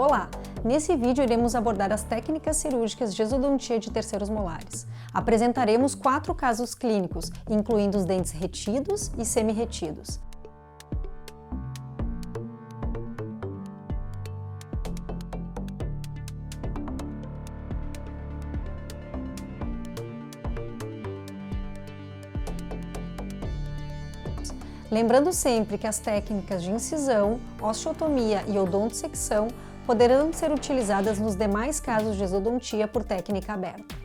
Olá! Nesse vídeo iremos abordar as técnicas cirúrgicas de exodontia de terceiros molares. Apresentaremos 4 casos clínicos, incluindo os dentes retidos e semi-retidos. Lembrando sempre que as técnicas de incisão, osteotomia e odontosecção poderão ser utilizadas nos demais casos de exodontia por técnica aberta.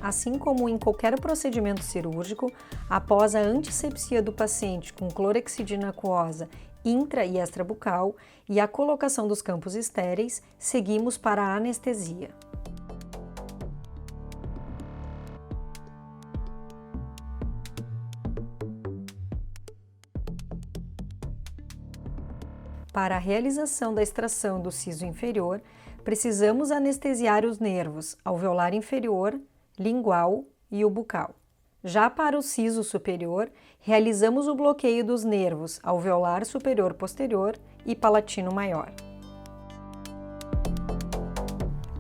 Assim como em qualquer procedimento cirúrgico, após a antisepsia do paciente com clorexidina aquosa intra e extrabucal e a colocação dos campos estéreis, seguimos para a anestesia. Para a realização da extração do siso inferior, precisamos anestesiar os nervos alveolar inferior, lingual e o bucal. Já para o siso superior, realizamos o bloqueio dos nervos alveolar superior posterior e palatino maior.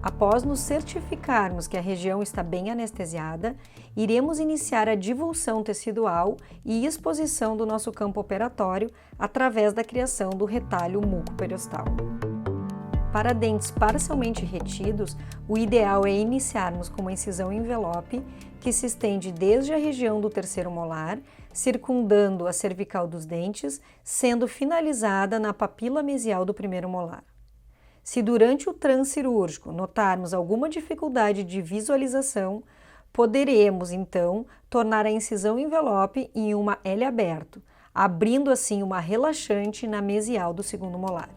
Após nos certificarmos que a região está bem anestesiada, iremos iniciar a divulsão tecidual e exposição do nosso campo operatório através da criação do retalho mucoperiosteal. Para dentes parcialmente retidos, o ideal é iniciarmos com uma incisão envelope que se estende desde a região do terceiro molar, circundando a cervical dos dentes, sendo finalizada na papila mesial do primeiro molar. Se durante o transcirúrgico notarmos alguma dificuldade de visualização, poderemos, então, tornar a incisão envelope em uma L aberto, abrindo assim uma relaxante na mesial do segundo molar.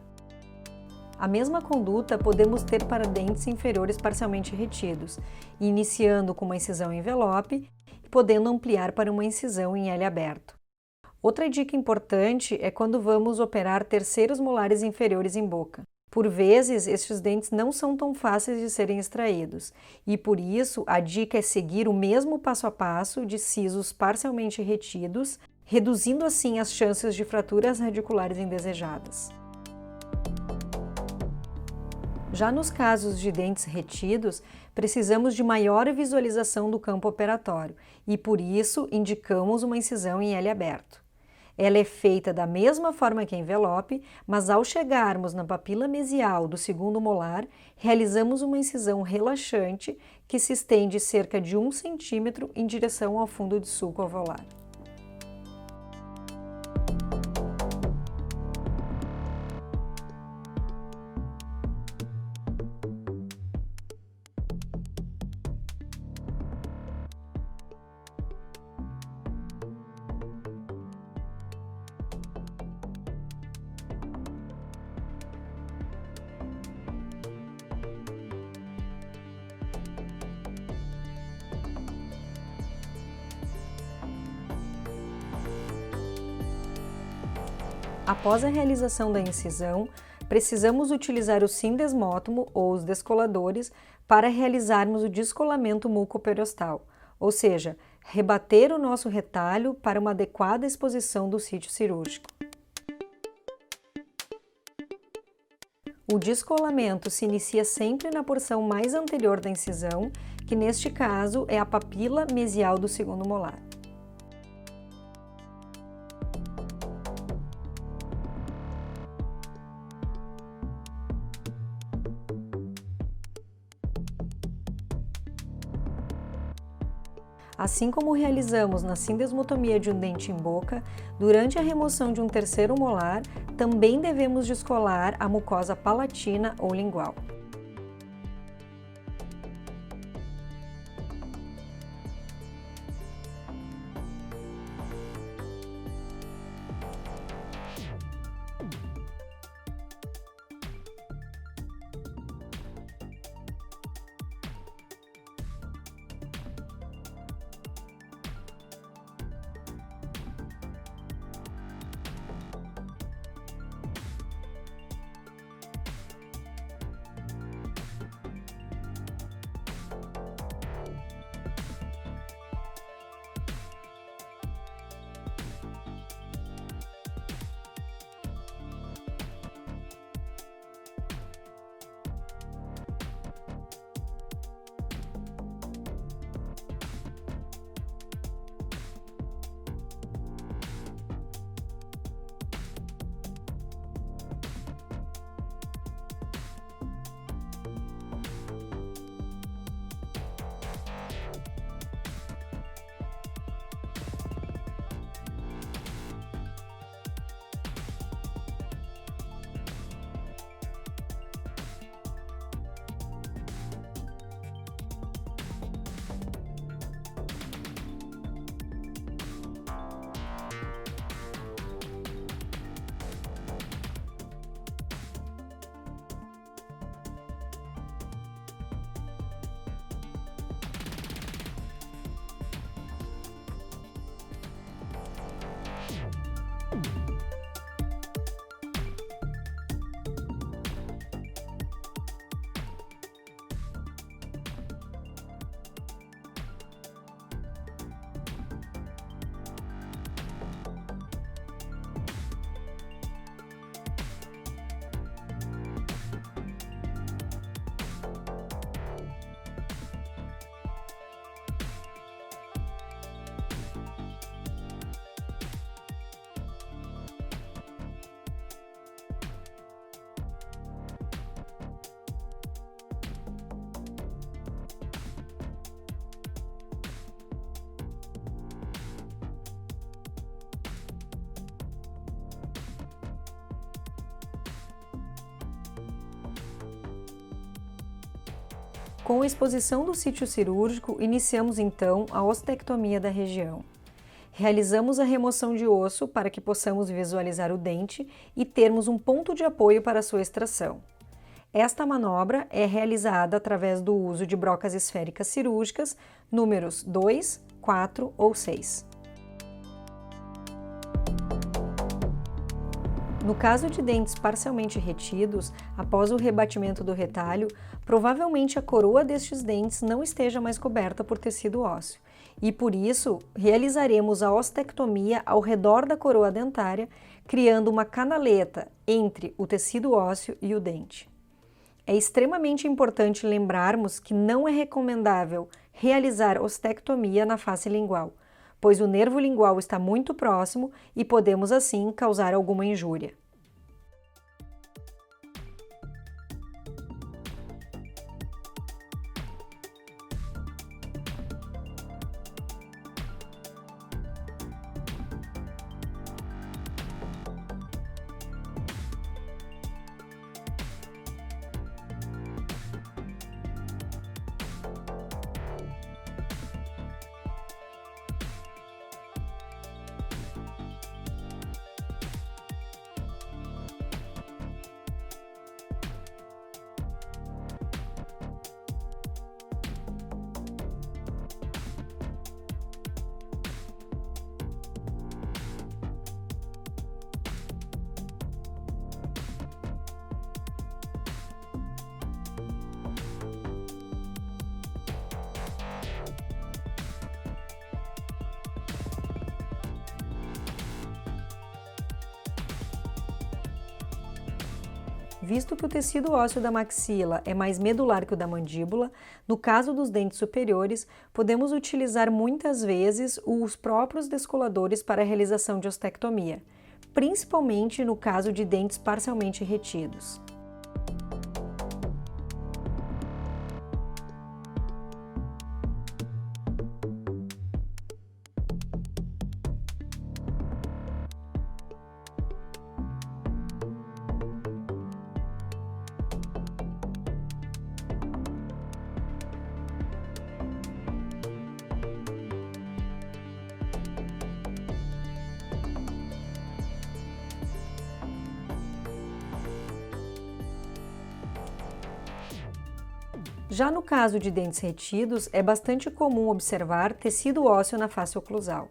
A mesma conduta podemos ter para dentes inferiores parcialmente retidos, iniciando com uma incisão envelope e podendo ampliar para uma incisão em L aberto. Outra dica importante é quando vamos operar terceiros molares inferiores em boca. Por vezes, estes dentes não são tão fáceis de serem extraídos e, por isso, a dica é seguir o mesmo passo a passo de sisos parcialmente retidos, reduzindo assim as chances de fraturas radiculares indesejadas. Já nos casos de dentes retidos, precisamos de maior visualização do campo operatório e, por isso, indicamos uma incisão em L aberto. Ela é feita da mesma forma que a envelope, mas ao chegarmos na papila mesial do segundo molar, realizamos uma incisão relaxante que se estende cerca de 1 cm em direção ao fundo de sulco alveolar. Após a realização da incisão, precisamos utilizar o sindesmótomo ou os descoladores para realizarmos o descolamento mucoperiosteal, ou seja, rebater o nosso retalho para uma adequada exposição do sítio cirúrgico. O descolamento se inicia sempre na porção mais anterior da incisão, que neste caso é a papila mesial do segundo molar. Assim como realizamos na sindesmotomia de um dente em boca, durante a remoção de um terceiro molar, também devemos descolar a mucosa palatina ou lingual. Com a exposição do sítio cirúrgico, iniciamos então a ostectomia da região. Realizamos a remoção de osso para que possamos visualizar o dente e termos um ponto de apoio para sua extração. Esta manobra é realizada através do uso de brocas esféricas cirúrgicas números 2, 4 ou 6. No caso de dentes parcialmente retidos, após o rebatimento do retalho, provavelmente a coroa destes dentes não esteja mais coberta por tecido ósseo e, por isso, realizaremos a ostectomia ao redor da coroa dentária, criando uma canaleta entre o tecido ósseo e o dente. É extremamente importante lembrarmos que não é recomendável realizar ostectomia na face lingual, pois o nervo lingual está muito próximo e podemos assim causar alguma injúria. Visto que o tecido ósseo da maxila é mais medular que o da mandíbula, no caso dos dentes superiores, podemos utilizar muitas vezes os próprios descoladores para a realização de ostectomia, principalmente no caso de dentes parcialmente retidos. Já no caso de dentes retidos, é bastante comum observar tecido ósseo na face oclusal.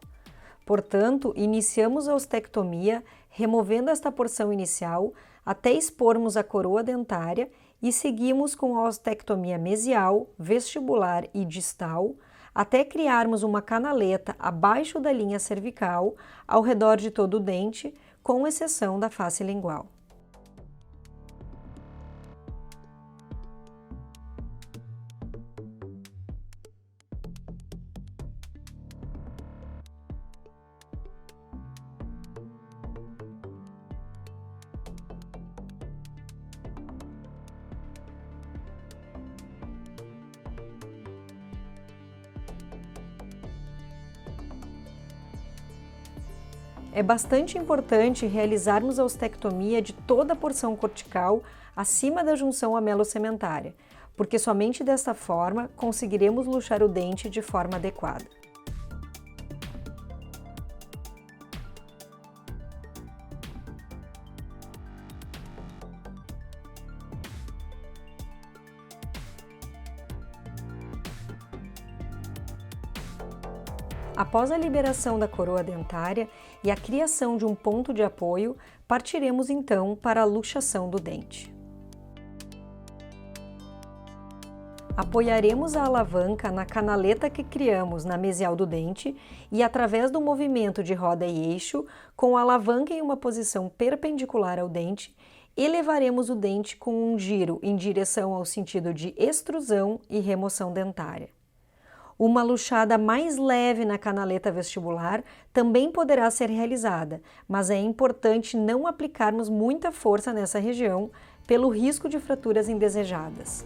Portanto, iniciamos a ostectomia removendo esta porção inicial até expormos a coroa dentária e seguimos com a ostectomia mesial, vestibular e distal até criarmos uma canaleta abaixo da linha cervical ao redor de todo o dente, com exceção da face lingual. É bastante importante realizarmos a ostectomia de toda a porção cortical acima da junção amelo-sementária, porque somente desta forma conseguiremos luxar o dente de forma adequada. Após a liberação da coroa dentária e a criação de um ponto de apoio, partiremos então para a luxação do dente. Apoiaremos a alavanca na canaleta que criamos na mesial do dente e, através do movimento de roda e eixo, com a alavanca em uma posição perpendicular ao dente, elevaremos o dente com um giro em direção ao sentido de extrusão e remoção dentária. Uma luxada mais leve na canaleta vestibular também poderá ser realizada, mas é importante não aplicarmos muita força nessa região pelo risco de fraturas indesejadas.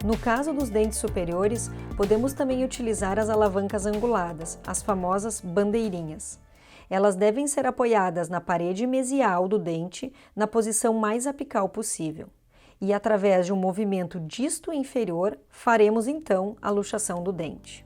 No caso dos dentes superiores, podemos também utilizar as alavancas anguladas, as famosas bandeirinhas. Elas devem ser apoiadas na parede mesial do dente, na posição mais apical possível. E através de um movimento disto-inferior, faremos então a luxação do dente.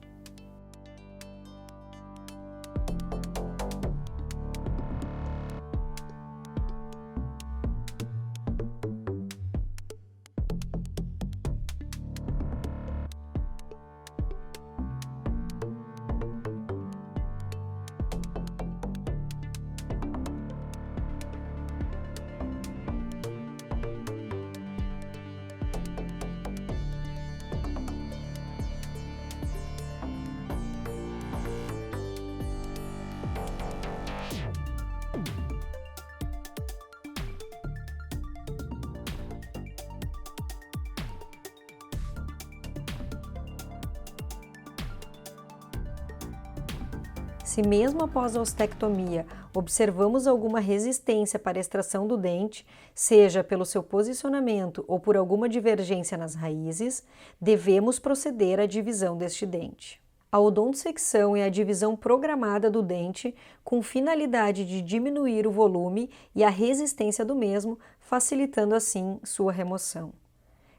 Se mesmo após a ostectomia observamos alguma resistência para a extração do dente, seja pelo seu posicionamento ou por alguma divergência nas raízes, devemos proceder à divisão deste dente. A odontosecção é a divisão programada do dente com finalidade de diminuir o volume e a resistência do mesmo, facilitando assim sua remoção.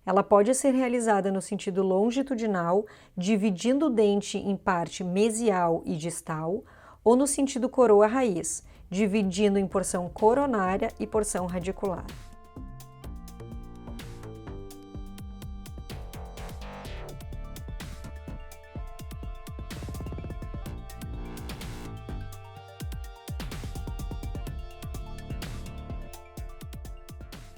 Ela pode ser realizada no sentido longitudinal, dividindo o dente em parte mesial e distal, ou no sentido coroa-raiz, dividindo em porção coronária e porção radicular.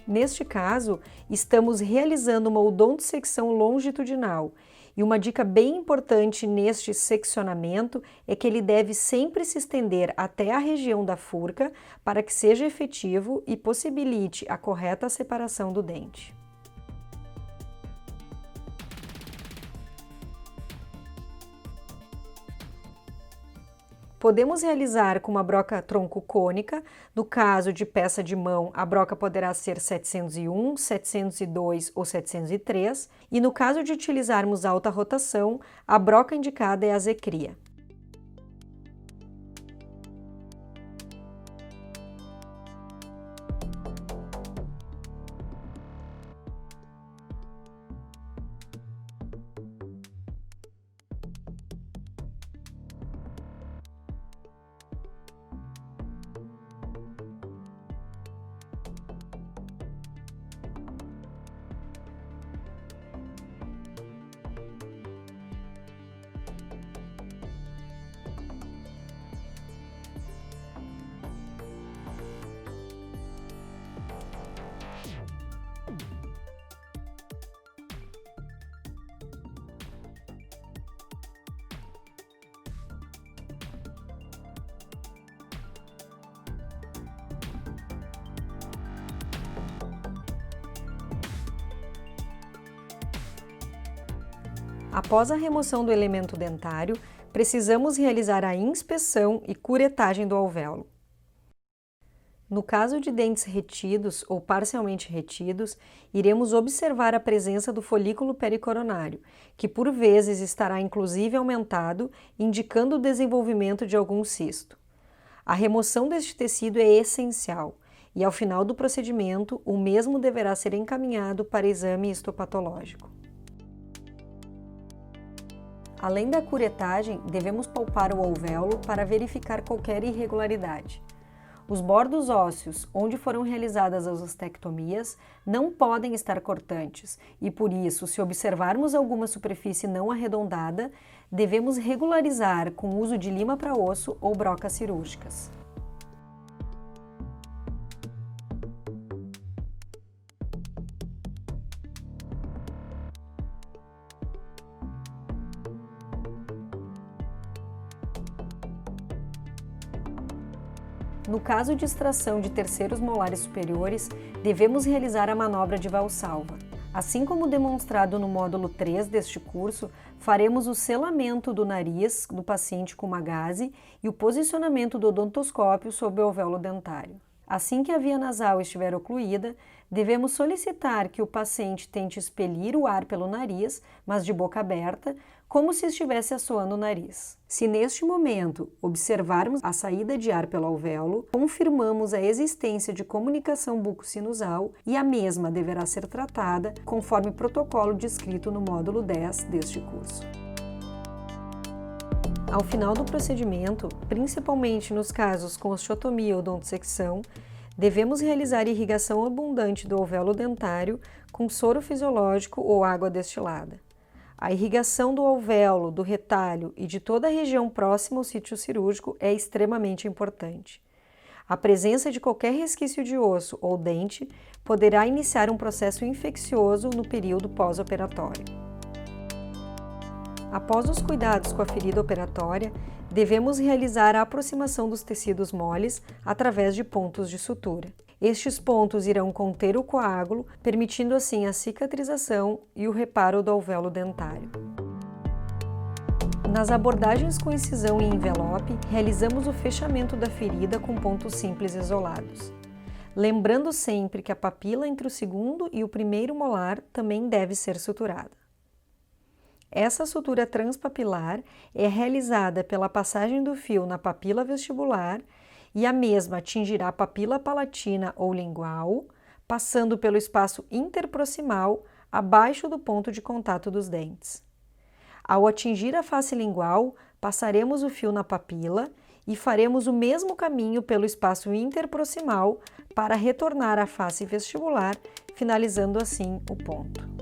Neste caso, estamos realizando uma odontosecção longitudinal. E uma dica bem importante neste seccionamento é que ele deve sempre se estender até a região da furca para que seja efetivo e possibilite a correta separação do dente. Podemos realizar com uma broca tronco cônica. No caso de peça de mão, a broca poderá ser 701, 702 ou 703, e no caso de utilizarmos alta rotação, a broca indicada é a Zecria. Após a remoção do elemento dentário, precisamos realizar a inspeção e curetagem do alvéolo. No caso de dentes retidos ou parcialmente retidos, iremos observar a presença do folículo pericoronário, que por vezes estará inclusive aumentado, indicando o desenvolvimento de algum cisto. A remoção deste tecido é essencial e, ao final do procedimento, o mesmo deverá ser encaminhado para exame histopatológico. Além da curetagem, devemos palpar o alvéolo para verificar qualquer irregularidade. Os bordos ósseos, onde foram realizadas as ostectomias, não podem estar cortantes e, por isso, se observarmos alguma superfície não arredondada, devemos regularizar com o uso de lima para osso ou brocas cirúrgicas. No caso de extração de terceiros molares superiores, devemos realizar a manobra de Valsalva. Assim como demonstrado no módulo 3 deste curso, faremos o selamento do nariz do paciente com uma gaze e o posicionamento do odontoscópio sobre o alvéolo dentário. Assim que a via nasal estiver ocluída, devemos solicitar que o paciente tente expelir o ar pelo nariz, mas de boca aberta, como se estivesse assoando o nariz. Se neste momento observarmos a saída de ar pelo alvéolo, confirmamos a existência de comunicação buco-sinusal e a mesma deverá ser tratada conforme o protocolo descrito no módulo 10 deste curso. Ao final do procedimento, principalmente nos casos com osteotomia ou odontosecção, devemos realizar irrigação abundante do alvéolo dentário com soro fisiológico ou água destilada. A irrigação do alvéolo, do retalho e de toda a região próxima ao sítio cirúrgico é extremamente importante. A presença de qualquer resquício de osso ou dente poderá iniciar um processo infeccioso no período pós-operatório. Após os cuidados com a ferida operatória, devemos realizar a aproximação dos tecidos moles através de pontos de sutura. Estes pontos irão conter o coágulo, permitindo assim a cicatrização e o reparo do alvéolo dentário. Nas abordagens com incisão e envelope, realizamos o fechamento da ferida com pontos simples isolados. Lembrando sempre que a papila entre o segundo e o primeiro molar também deve ser suturada. Essa sutura transpapilar é realizada pela passagem do fio na papila vestibular e a mesma atingirá a papila palatina ou lingual, passando pelo espaço interproximal abaixo do ponto de contato dos dentes. Ao atingir a face lingual, passaremos o fio na papila e faremos o mesmo caminho pelo espaço interproximal para retornar à face vestibular, finalizando assim o ponto.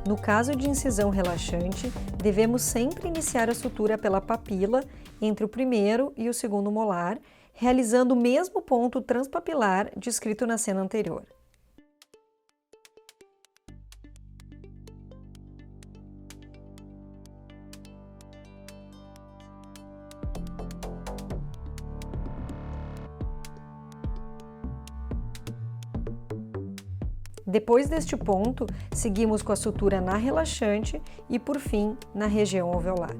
No caso de incisão relaxante, devemos sempre iniciar a sutura pela papila entre o primeiro e o segundo molar, realizando o mesmo ponto transpapilar descrito na cena anterior. Depois deste ponto, seguimos com a sutura na relaxante e, por fim, na região alveolar.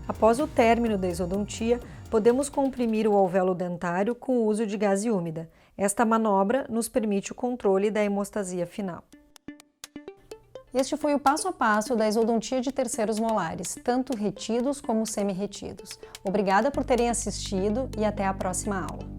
Após o término da exodontia, podemos comprimir o alvéolo dentário com o uso de gase úmida. Esta manobra nos permite o controle da hemostasia final. Este foi o passo a passo da exodontia de terceiros molares, tanto retidos como semi-retidos. Obrigada por terem assistido e até a próxima aula.